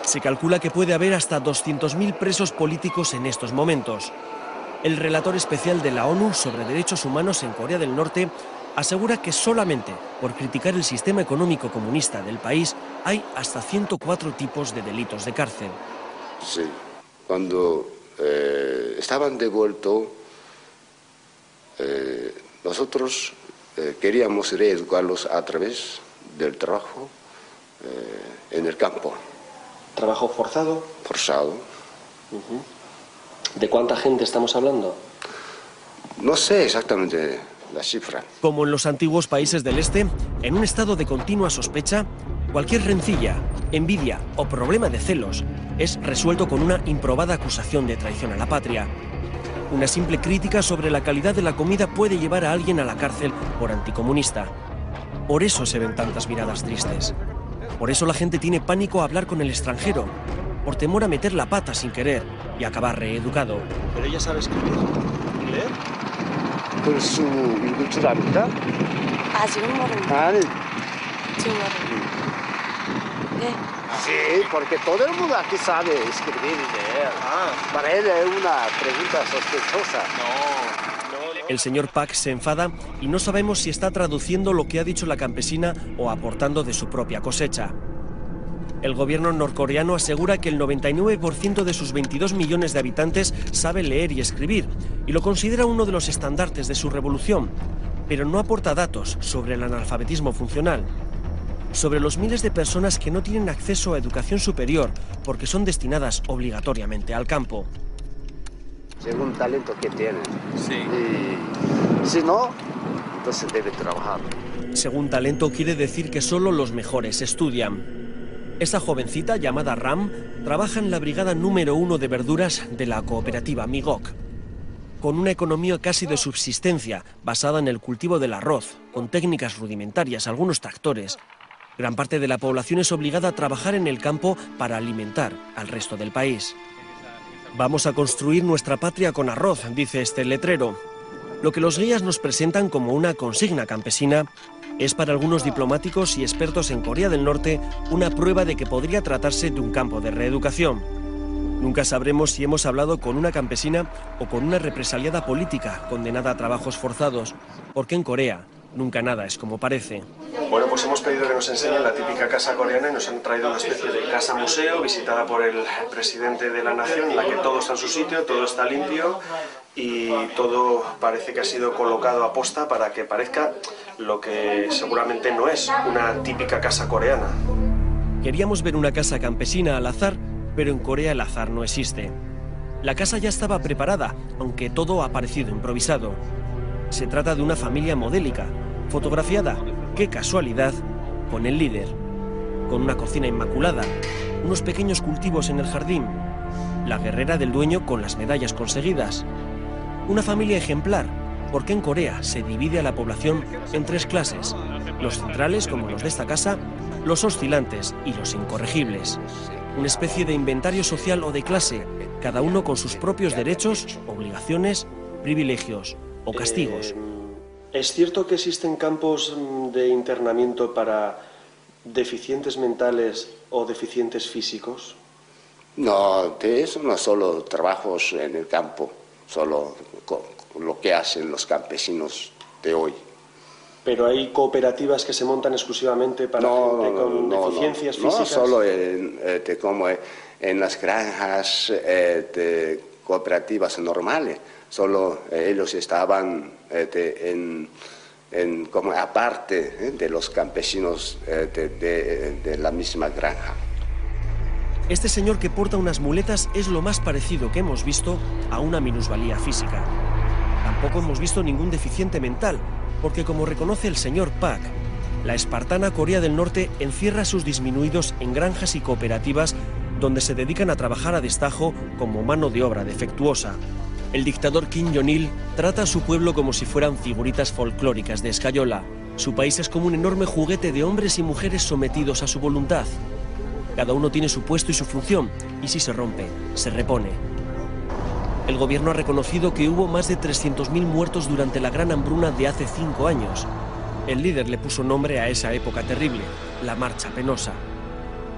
Se calcula que puede haber hasta 200.000 presos políticos en estos momentos. El relator especial de la ONU sobre derechos humanos en Corea del Norte asegura que solamente por criticar el sistema económico comunista del país hay hasta 104 tipos de delitos de cárcel. Sí, cuando estaban devueltos, nosotros queríamos reeducarlos a través del trabajo en el campo. ¿Trabajo forzado? Forzado. ¿De cuánta gente estamos hablando? No sé exactamente la cifra. Como en los antiguos países del este, en un estado de continua sospecha, cualquier rencilla, envidia o problema de celos es resuelto con una improbada acusación de traición a la patria. Una simple crítica sobre la calidad de la comida puede llevar a alguien a la cárcel por anticomunista. Por eso se ven tantas miradas tristes. Por eso la gente tiene pánico a hablar con el extranjero, por temor a meter la pata sin querer y acabar reeducado. ¿Pero ella sabe escribir y leer? 글 수 읽을 줄 압니까? 아직은 모릅니다. 아니. 지금 네. Sí, porque todo el mundo aquí sabe escribir y leer. Para él es una pregunta sospechosa. El señor Pak se enfada y no sabemos si está traduciendo lo que ha dicho la campesina o aportando de su propia cosecha. El gobierno norcoreano asegura que el 99% de sus 22 millones de habitantes sabe leer y escribir y lo considera uno de los estandartes de su revolución, pero no aporta datos sobre el analfabetismo funcional, sobre los miles de personas que no tienen acceso a educación superior porque son destinadas obligatoriamente al campo. Según el talento que tienen. Sí. Y si no, entonces debe trabajar. Según talento quiere decir que solo los mejores estudian. Esa jovencita, llamada Ram, trabaja en la brigada número 1 de verduras de la cooperativa Migok. Con una economía casi de subsistencia, basada en el cultivo del arroz, con técnicas rudimentarias, algunos tractores, gran parte de la población es obligada a trabajar en el campo para alimentar al resto del país. Vamos a construir nuestra patria con arroz, dice este letrero. Lo que los guías nos presentan como una consigna campesina Es para algunos diplomáticos y expertos en Corea del Norte una prueba de que podría tratarse de un campo de reeducación. Nunca sabremos si hemos hablado con una campesina o con una represaliada política condenada a trabajos forzados, porque en Corea nunca nada es como parece. Bueno, pues hemos pedido que nos enseñen la típica casa coreana y nos han traído una especie de casa museo visitada por el presidente de la nación, en la que todo está en su sitio, todo está limpio y todo parece que ha sido colocado a posta para que parezca lo que seguramente no es, una típica casa coreana. Queríamos ver una casa campesina al azar, pero en Corea el azar no existe. La casa ya estaba preparada, aunque todo ha parecido improvisado. Se trata de una familia modélica, fotografiada, qué casualidad, con el líder. Con una cocina inmaculada, unos pequeños cultivos en el jardín, la guerrera del dueño con las medallas conseguidas. Una familia ejemplar, porque en Corea se divide a la población en tres clases: los centrales, como los de esta casa, los oscilantes y los incorregibles. Una especie de inventario social o de clase, cada uno con sus propios derechos, obligaciones, privilegios o castigos. ¿Es cierto que existen campos de internamiento para deficientes mentales o deficientes físicos? No, de eso no solo trabajos en el campo, solo lo que hacen los campesinos de hoy. ¿Pero hay cooperativas que se montan exclusivamente para gente con deficiencias físicas? No, solo como en las granjas de cooperativas normales. Solo ellos estaban como aparte de los campesinos de la misma granja. Este señor que porta unas muletas es lo más parecido que hemos visto a una minusvalía física. Tampoco hemos visto ningún deficiente mental, porque como reconoce el señor Park, la espartana Corea del Norte encierra a sus disminuidos en granjas y cooperativas donde se dedican a trabajar a destajo como mano de obra defectuosa. El dictador Kim Jong-il trata a su pueblo como si fueran figuritas folclóricas de escayola. Su país es como un enorme juguete de hombres y mujeres sometidos a su voluntad. Cada uno tiene su puesto y su función, y si se rompe, se repone. El gobierno ha reconocido que hubo más de 300.000 muertos durante la gran hambruna de hace 5 años. El líder le puso nombre a esa época terrible, la Marcha Penosa.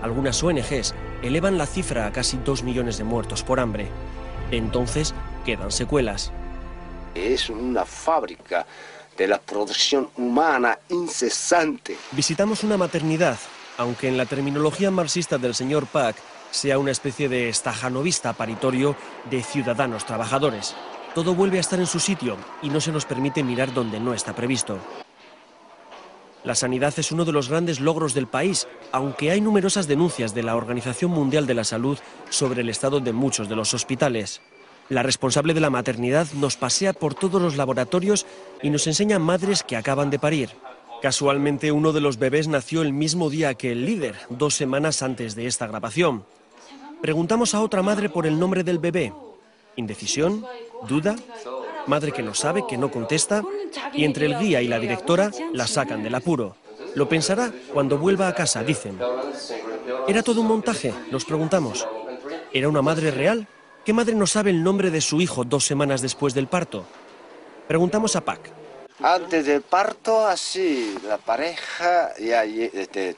Algunas ONGs elevan la cifra a casi 2 millones de muertos por hambre. Entonces, quedan secuelas. Es una fábrica de la producción humana incesante. Visitamos una maternidad, aunque en la terminología marxista del señor Park sea una especie de stajanovista paritorio de ciudadanos trabajadores. Todo vuelve a estar en su sitio y no se nos permite mirar donde no está previsto. La sanidad es uno de los grandes logros del país, aunque hay numerosas denuncias de la Organización Mundial de la Salud sobre el estado de muchos de los hospitales. La responsable de la maternidad nos pasea por todos los laboratorios y nos enseña madres que acaban de parir. Casualmente, uno de los bebés nació el mismo día que el líder, 2 semanas antes de esta grabación. Preguntamos a otra madre por el nombre del bebé. Indecisión, duda, madre que no sabe, que no contesta, y entre el guía y la directora la sacan del apuro. Lo pensará cuando vuelva a casa, dicen. ¿Era todo un montaje?, nos preguntamos. ¿Era una madre real? ¿Qué madre no sabe el nombre de su hijo 2 semanas después del parto? Preguntamos a Park. Antes del parto, así, la pareja ya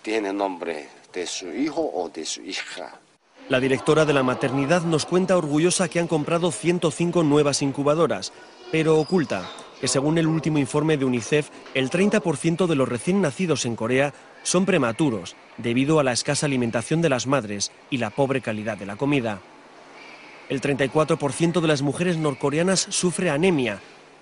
tiene nombre de su hijo o de su hija. La directora de la maternidad nos cuenta orgullosa que han comprado 105 nuevas incubadoras, pero oculta que según el último informe de UNICEF, el 30% de los recién nacidos en Corea son prematuros debido a la escasa alimentación de las madres y la pobre calidad de la comida. El 34% de las mujeres norcoreanas sufre anemia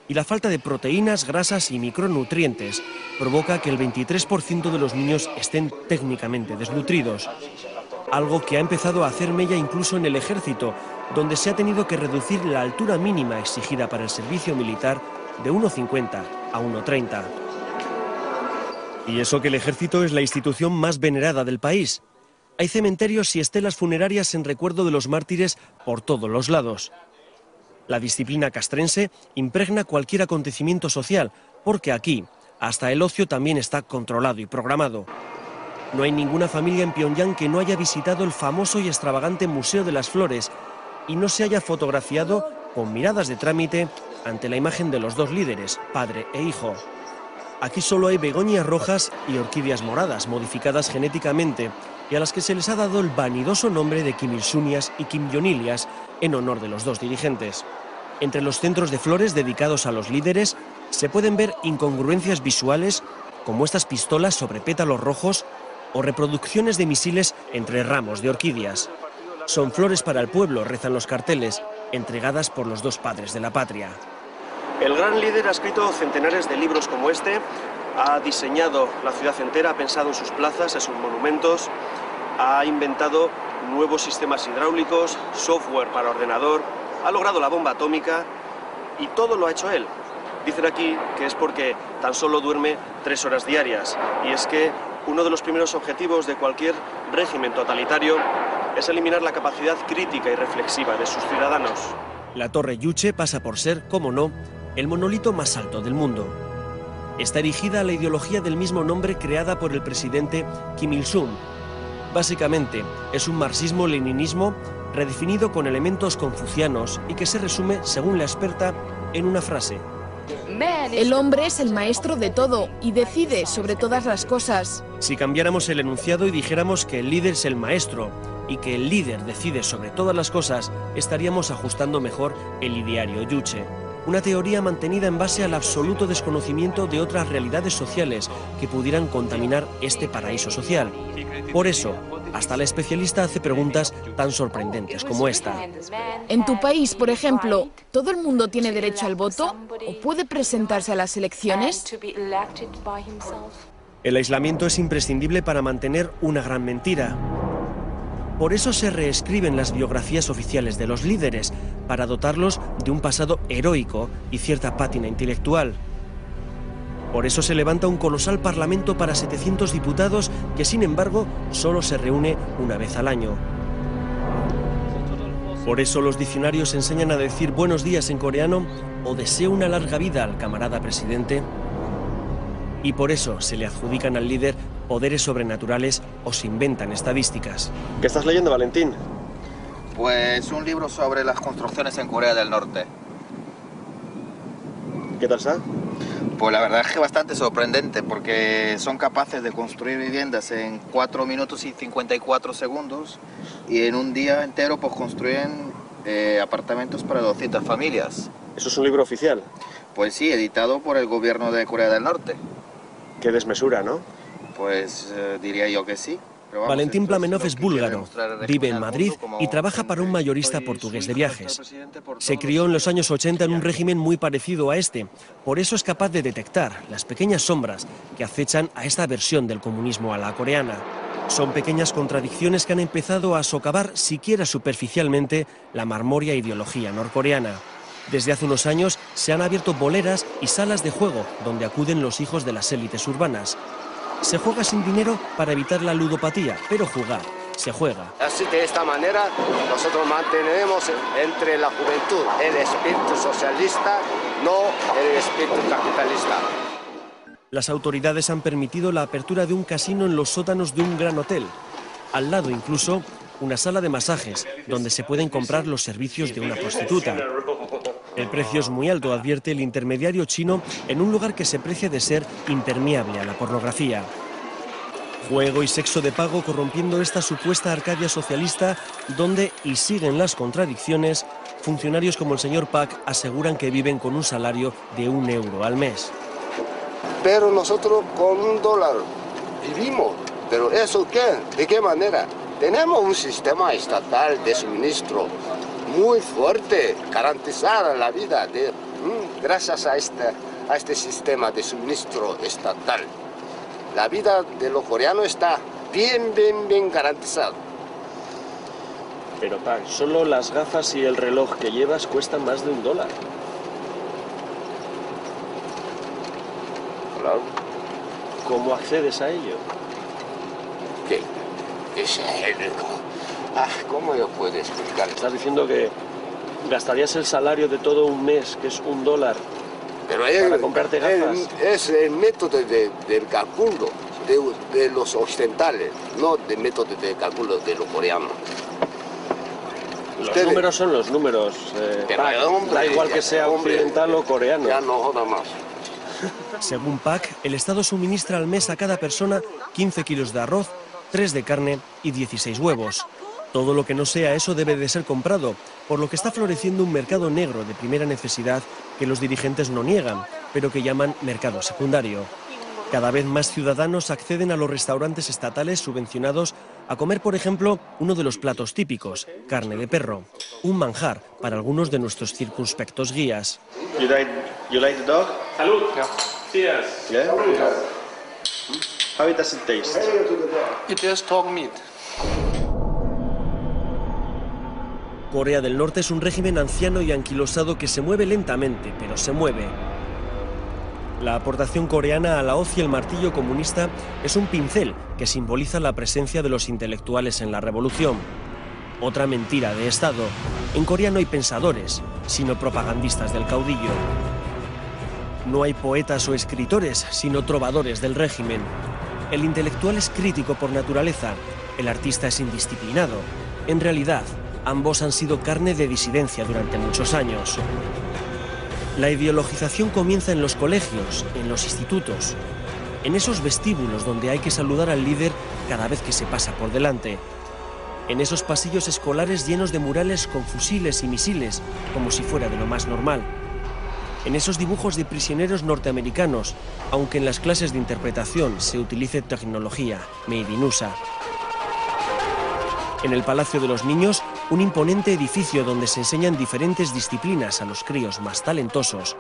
y la falta de proteínas, grasas y micronutrientes provoca que el 23% de los niños estén técnicamente desnutridos. Algo que ha empezado a hacer mella incluso en el ejército, donde se ha tenido que reducir la altura mínima exigida para el servicio militar de 1,50 a 1,30. Y eso que el ejército es la institución más venerada del país. Hay cementerios y estelas funerarias en recuerdo de los mártires por todos los lados. La disciplina castrense impregna cualquier acontecimiento social, porque aquí hasta el ocio también está controlado y programado. No hay ninguna familia en Pyongyang que no haya visitado el famoso y extravagante Museo de las Flores y no se haya fotografiado con miradas de trámite ante la imagen de los 2 líderes, padre e hijo. Aquí solo hay begonias rojas y orquídeas moradas, modificadas genéticamente, y a las que se les ha dado el vanidoso nombre de Kim Il-sunias y Kim Jong-ilias en honor de los dos dirigentes. Entre los centros de flores dedicados a los líderes se pueden ver incongruencias visuales como estas pistolas sobre pétalos rojos o reproducciones de misiles entre ramos de orquídeas. Son flores para el pueblo, rezan los carteles, entregadas por los dos padres de la patria. El gran líder ha escrito centenares de libros como este, ha diseñado la ciudad entera, ha pensado en sus plazas, en sus monumentos, ha inventado nuevos sistemas hidráulicos, software para ordenador, ha logrado la bomba atómica y todo lo ha hecho él. Dicen aquí que es porque tan solo duerme 3 horas diarias, y es que uno de los primeros objetivos de cualquier régimen totalitario es eliminar la capacidad crítica y reflexiva de sus ciudadanos. La Torre Juche pasa por ser, como no, el monolito más alto del mundo. Está erigida a la ideología del mismo nombre creada por el presidente Kim Il-sung. Básicamente, es un marxismo-leninismo redefinido con elementos confucianos y que se resume, según la experta, en una frase. El hombre es el maestro de todo y decide sobre todas las cosas. Si cambiáramos el enunciado y dijéramos que el líder es el maestro y que el líder decide sobre todas las cosas, estaríamos ajustando mejor el ideario Juche. Una teoría mantenida en base al absoluto desconocimiento de otras realidades sociales que pudieran contaminar este paraíso social. Por eso, hasta la especialista hace preguntas tan sorprendentes como esta. En tu país, por ejemplo, ¿todo el mundo tiene derecho al voto o puede presentarse a las elecciones? El aislamiento es imprescindible para mantener una gran mentira. Por eso se reescriben las biografías oficiales de los líderes, para dotarlos de un pasado heroico y cierta pátina intelectual. Por eso se levanta un colosal parlamento para 700 diputados que, sin embargo, solo se reúne una vez al año. Por eso los diccionarios enseñan a decir buenos días en coreano o deseo una larga vida al camarada presidente. Y por eso se le adjudican al líder poderes sobrenaturales o se inventan estadísticas. ¿Qué estás leyendo, Valentín? Pues un libro sobre las construcciones en Corea del Norte. ¿Qué tal está? Pues la verdad es que bastante sorprendente, porque son capaces de construir viviendas en 4 minutos y 54 segundos y en un día entero pues construyen apartamentos para 200 familias. ¿Eso es un libro oficial? Pues sí, editado por el gobierno de Corea del Norte. Qué desmesura, ¿no? Pues diría yo que sí. Vamos, Valentín Plamenov es búlgaro, vive en Madrid y trabaja para un mayorista portugués de viajes. Se crió en los años 80 en un régimen muy parecido a este, por eso es capaz de detectar las pequeñas sombras que acechan a esta versión del comunismo a la coreana. Son pequeñas contradicciones que han empezado a socavar siquiera superficialmente la marmórea ideología norcoreana. Desde hace unos años se han abierto boleras y salas de juego donde acuden los hijos de las élites urbanas. Se juega sin dinero para evitar la ludopatía, pero jugar se juega. Así, de esta manera, nosotros mantenemos entre la juventud el espíritu socialista, no el espíritu capitalista. Las autoridades han permitido la apertura de un casino en los sótanos de un gran hotel. Al lado incluso una sala de masajes, donde se pueden comprar los servicios de una prostituta. El precio es muy alto, advierte el intermediario chino, en un lugar que se precia de ser impermeable a la pornografía. Juego y sexo de pago corrompiendo esta supuesta Arcadia socialista, donde, y siguen las contradicciones, funcionarios como el señor Pak aseguran que viven con un salario de €1 al mes. Pero nosotros con $1 vivimos. ¿Pero eso qué? ¿De qué manera? Tenemos un sistema estatal de suministro muy fuerte, garantizar la vida gracias a este sistema de suministro estatal. La vida de los coreanos está bien garantizada. Pero Pak, solo las gafas y el reloj que llevas cuestan más de $1. Claro. ¿Cómo accedes a ello? ¿Qué? Es ético. ¿Cómo yo puedo explicar? Estás diciendo que gastarías el salario de todo un mes, que es $1, pero para comprarte gafas. Es el método de cálculo de los occidentales, no el método de cálculo de los coreanos. Los números son los números. Da igual que sea occidental o coreano. Ya no joda más. Según PAC, el Estado suministra al mes a cada persona 15 kilos de arroz, 3 de carne y 16 huevos. Todo lo que no sea eso debe de ser comprado, por lo que está floreciendo un mercado negro de primera necesidad que los dirigentes no niegan, pero que llaman mercado secundario. Cada vez más ciudadanos acceden a los restaurantes estatales subvencionados a comer, por ejemplo, uno de los platos típicos, carne de perro, un manjar para algunos de nuestros circunspectos guías. You like the dog? Salud. Cheers. Yeah? How does it taste? It is dog meat. Corea del Norte es un régimen anciano y anquilosado que se mueve lentamente, pero se mueve. La aportación coreana a la hoz y el martillo comunista es un pincel que simboliza la presencia de los intelectuales en la revolución. Otra mentira de Estado. En Corea no hay pensadores, sino propagandistas del caudillo. No hay poetas o escritores, sino trovadores del régimen. El intelectual es crítico por naturaleza, el artista es indisciplinado. En realidad, ambos han sido carne de disidencia durante muchos años. La ideologización comienza en los colegios, en los institutos, en esos vestíbulos donde hay que saludar al líder cada vez que se pasa por delante, en esos pasillos escolares llenos de murales con fusiles y misiles, como si fuera de lo más normal, en esos dibujos de prisioneros norteamericanos, aunque en las clases de interpretación se utilice tecnología made in USA. En el Palacio de los Niños, un imponente edificio donde se enseñan diferentes disciplinas a los críos más talentosos,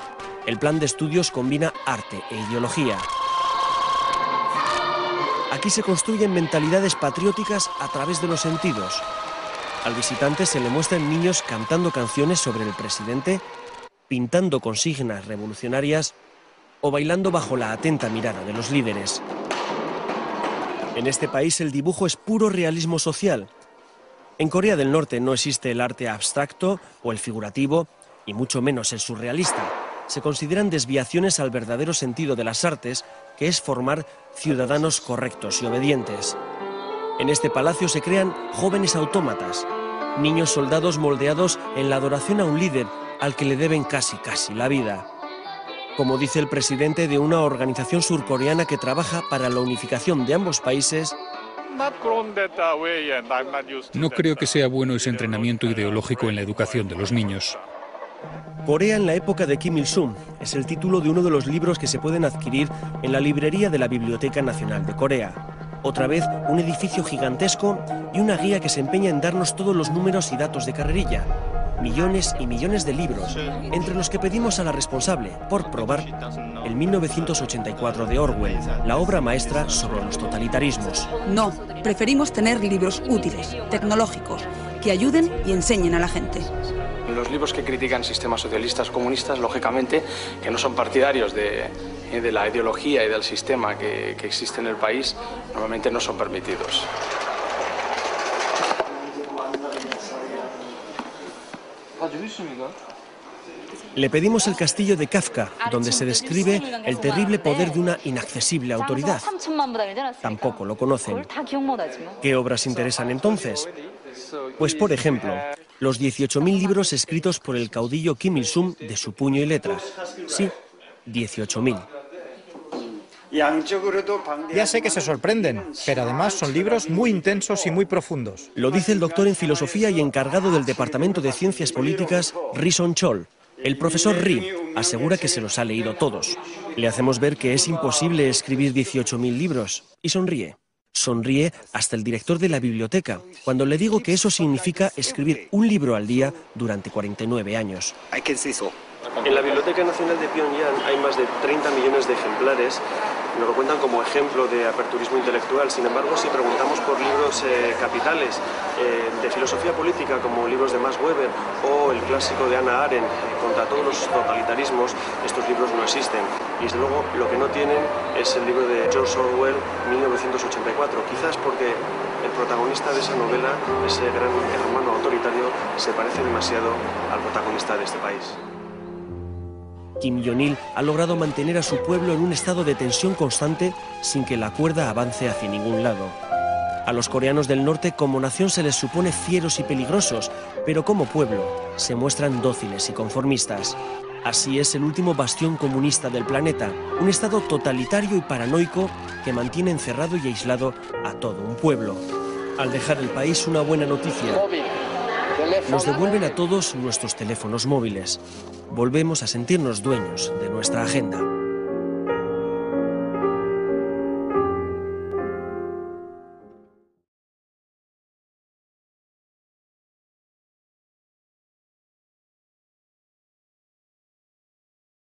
el plan de estudios combina arte e ideología. Aquí se construyen mentalidades patrióticas a través de los sentidos. Al visitante se le muestran niños cantando canciones sobre el presidente, pintando consignas revolucionarias o bailando bajo la atenta mirada de los líderes. En este país el dibujo es puro realismo social. En Corea del Norte no existe el arte abstracto o el figurativo, y mucho menos el surrealista. Se consideran desviaciones al verdadero sentido de las artes, que es formar ciudadanos correctos y obedientes. En este palacio se crean jóvenes autómatas, niños soldados moldeados en la adoración a un líder al que le deben casi la vida. Como dice el presidente de una organización surcoreana que trabaja para la unificación de ambos países, no creo que sea bueno ese entrenamiento ideológico en la educación de los niños. Corea en la época de Kim Il-sung es el título de uno de los libros que se pueden adquirir en la librería de la Biblioteca Nacional de Corea. Otra vez, un edificio gigantesco y una guía que se empeña en darnos todos los números y datos de carrerilla. Millones y millones de libros, entre los que pedimos a la responsable, por probar, el 1984 de Orwell, la obra maestra sobre los totalitarismos. No, preferimos tener libros útiles, tecnológicos, que ayuden y enseñen a la gente. Los libros que critican sistemas socialistas comunistas, lógicamente, que no son partidarios de la ideología y del sistema que existe en el país, normalmente no son permitidos. Le pedimos el castillo de Kafka, donde se describe el terrible poder de una inaccesible autoridad. Tampoco lo conocen. ¿Qué obras interesan entonces? Pues, por ejemplo, los 18.000 libros escritos por el caudillo Kim Il-sung de su puño y letra. Sí, 18.000. Ya sé que se sorprenden, pero además son libros muy intensos y muy profundos. Lo dice el doctor en filosofía y encargado del Departamento de Ciencias Políticas, Ri Son-chol. El profesor Ri asegura que se los ha leído todos. Le hacemos ver que es imposible escribir 18.000 libros y sonríe. Sonríe hasta el director de la biblioteca, cuando le digo que eso significa escribir un libro al día durante 49 años. En la Biblioteca Nacional de Pyongyang hay más de 30 millones de ejemplares. Nos lo cuentan como ejemplo de aperturismo intelectual. Sin embargo, si preguntamos por libros capitales de filosofía política, como libros de Max Weber o el clásico de Hannah Arendt, contra todos los totalitarismos, estos libros no existen. Y desde luego lo que no tienen es el libro de George Orwell, 1984. Quizás porque el protagonista de esa novela, ese gran hermano autoritario, se parece demasiado al protagonista de este país. Kim Jong-il ha logrado mantener a su pueblo en un estado de tensión constante sin que la cuerda avance hacia ningún lado. A los coreanos del norte como nación se les supone fieros y peligrosos, pero como pueblo se muestran dóciles y conformistas. Así es el último bastión comunista del planeta, un estado totalitario y paranoico que mantiene encerrado y aislado a todo un pueblo. Al dejar el país, una buena noticia. Nos devuelven a todos nuestros teléfonos móviles. Volvemos a sentirnos dueños de nuestra agenda.